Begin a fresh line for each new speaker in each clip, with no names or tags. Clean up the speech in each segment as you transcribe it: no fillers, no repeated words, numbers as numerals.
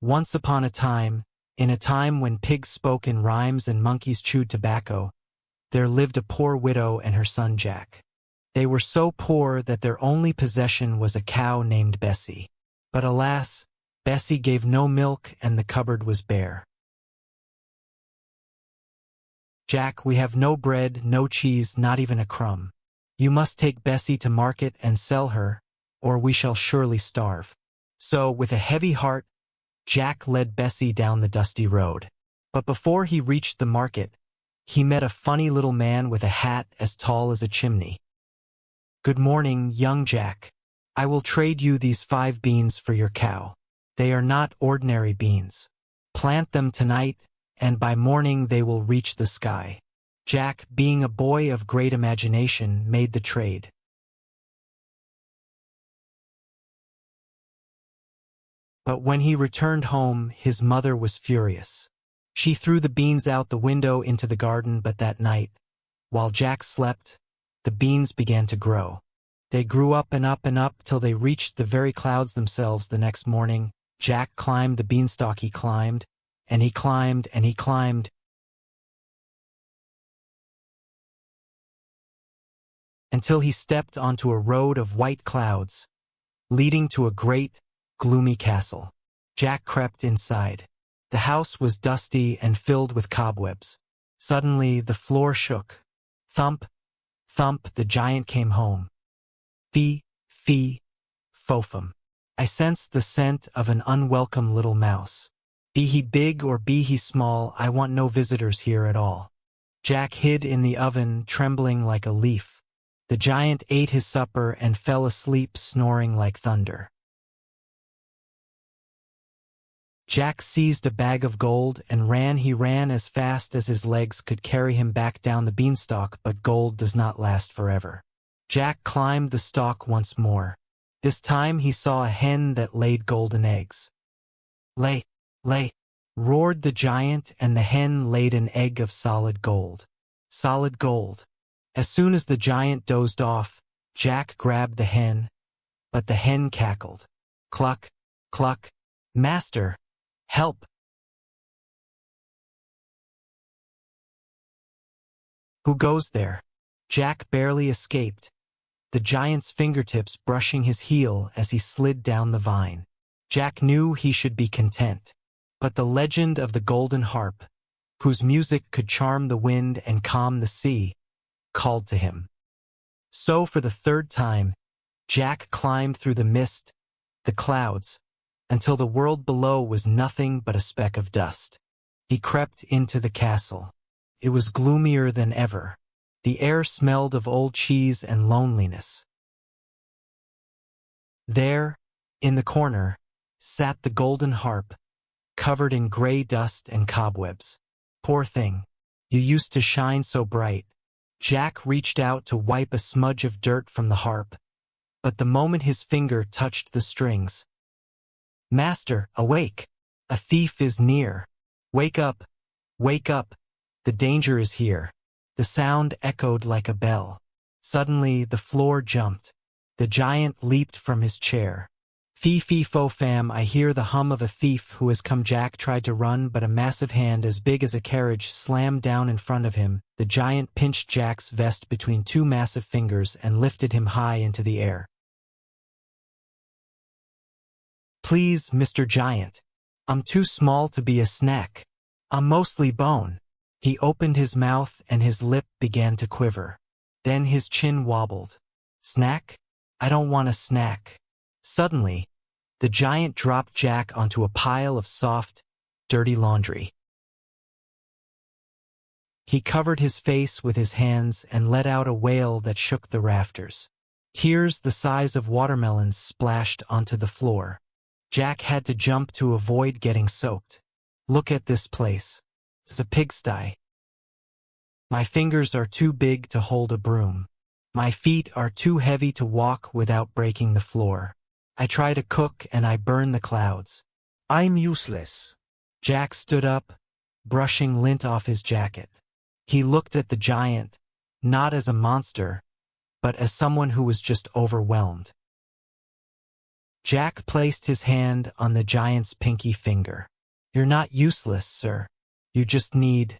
Once upon a time, in a time when pigs spoke in rhymes and monkeys chewed tobacco, there lived a poor widow and her son Jack. They were so poor that their only possession was a cow named Bessie. But alas, Bessie gave no milk and the cupboard was bare. "Jack, we have no bread, no cheese, not even a crumb. You must take Bessie to market and sell her, or we shall surely starve." So, with a heavy heart, Jack led Bessie down the dusty road. But before he reached the market, he met a funny little man with a hat as tall as a chimney. "Good morning, young Jack. I will trade you these 5 beans for your cow. They are not ordinary beans. Plant them tonight, and by morning they will reach the sky." Jack, being a boy of great imagination, made the trade. But when he returned home, his mother was furious. She threw the beans out the window into the garden, but that night, while Jack slept, the beans began to grow. They grew up and up and up till they reached the very clouds themselves. The next morning, Jack climbed the beanstalk. He climbed, and he climbed, and he climbed, until he stepped onto a road of white clouds, leading to a great, gloomy castle. Jack crept inside. The house was dusty and filled with cobwebs. Suddenly, the floor shook. Thump, thump, the giant came home. "Fee, fee, fofum. I sensed the scent of an unwelcome little mouse. Be he big or be he small, I want no visitors here at all." Jack hid in the oven, trembling like a leaf. The giant ate his supper and fell asleep, snoring like thunder. Jack seized a bag of gold and ran. He ran as fast as his legs could carry him back down the beanstalk, but gold does not last forever. Jack climbed the stalk once more. This time he saw a hen that laid golden eggs. "Lay, lay," roared the giant, and the hen laid an egg of solid gold. Solid gold. As soon as the giant dozed off, Jack grabbed the hen, but the hen cackled. "Cluck, cluck, master, help." "Who goes there?" Jack barely escaped, the giant's fingertips brushing his heel as he slid down the vine. Jack knew he should be content, but the legend of the golden harp, whose music could charm the wind and calm the sea, called to him. So for the 3rd time, Jack climbed through the mist, the clouds, until the world below was nothing but a speck of dust. He crept into the castle. It was gloomier than ever. The air smelled of old cheese and loneliness. There, in the corner, sat the golden harp, covered in gray dust and cobwebs. "Poor thing, you used to shine so bright." Jack reached out to wipe a smudge of dirt from the harp, but the moment his finger touched the strings, "Master, awake! A thief is near. Wake up! Wake up! The danger is here." The sound echoed like a bell. Suddenly, the floor jumped. The giant leaped from his chair. "Fee, fee, fo, fam, I hear the hum of a thief who has come." Jack tried to run, but a massive hand as big as a carriage slammed down in front of him. The giant pinched Jack's vest between 2 massive fingers and lifted him high into the air. "Please, Mr. Giant. I'm too small to be a snack. I'm mostly bone." He opened his mouth and his lip began to quiver. Then his chin wobbled. "Snack? I don't want a snack." Suddenly, the giant dropped Jack onto a pile of soft, dirty laundry. He covered his face with his hands and let out a wail that shook the rafters. Tears the size of watermelons splashed onto the floor. Jack had to jump to avoid getting soaked. "Look at this place. It's a pigsty. My fingers are too big to hold a broom. My feet are too heavy to walk without breaking the floor. I try to cook and I burn the clouds. I'm useless." Jack stood up, brushing lint off his jacket. He looked at the giant, not as a monster, but as someone who was just overwhelmed. Jack placed his hand on the giant's pinky finger. You're not useless, sir. You just need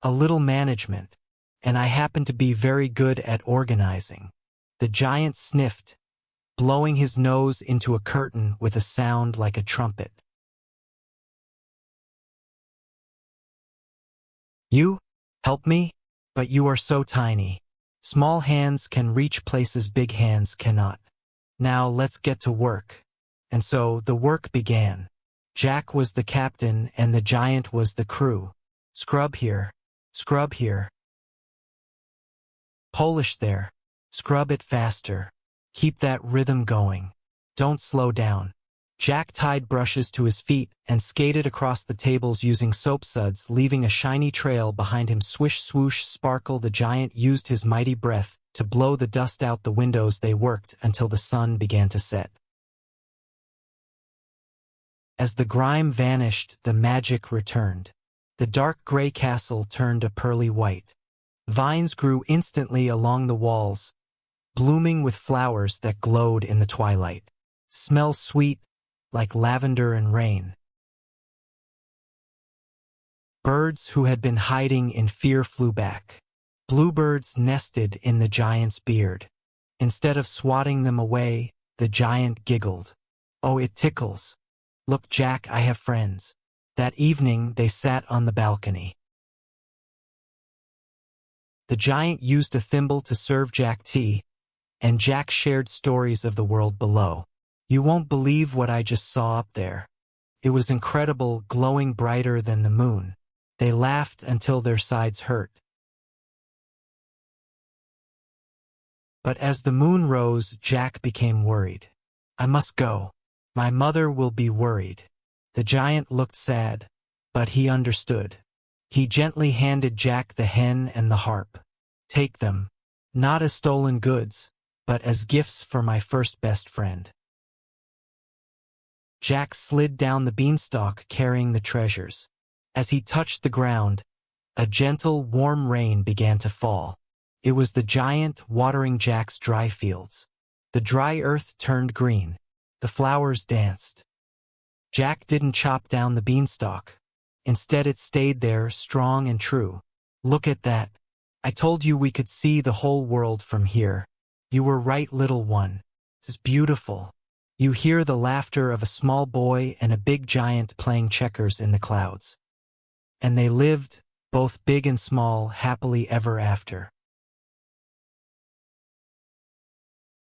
a little management, and I happen to be very good at organizing. The giant sniffed, blowing his nose into a curtain with a sound like a trumpet. You? Help me? But you are so tiny. Small hands can reach places big hands cannot. Now let's get to work. And so the work began. Jack was the captain and the giant was the crew. Scrub here. Scrub here. Polish there. Scrub it faster. Keep that rhythm going. Don't slow down. Jack tied brushes to his feet and skated across the tables using soap suds, leaving a shiny trail behind him. Swish, swoosh, sparkle. The giant used his mighty breath to blow the dust out the windows. They worked until the sun began to set. As the grime vanished, the magic returned. The dark gray castle turned a pearly white. Vines grew instantly along the walls, blooming with flowers that glowed in the twilight. Smells sweet, like lavender and rain. Birds who had been hiding in fear flew back. Bluebirds nested in the giant's beard. Instead of swatting them away, the giant giggled. Oh, it tickles. Look, Jack, I have friends. That evening, they sat on the balcony. The giant used a thimble to serve Jack tea, and Jack shared stories of the world below. You won't believe what I just saw up there. It was incredible, glowing brighter than the moon. They laughed until their sides hurt. But as the moon rose, Jack became worried. I must go. My mother will be worried. The giant looked sad, but he understood. He gently handed Jack the hen and the harp. Take them, not as stolen goods, but as gifts for my first best friend. Jack slid down the beanstalk carrying the treasures. As he touched the ground, a gentle, warm rain began to fall. It was the giant watering Jack's dry fields. The dry earth turned green. The flowers danced. Jack didn't chop down the beanstalk. Instead, it stayed there, strong and true. Look at that. I told you we could see the whole world from here. You were right, little one. It's beautiful. You hear the laughter of a small boy and a big giant playing checkers in the clouds. And they lived, both big and small, happily ever after.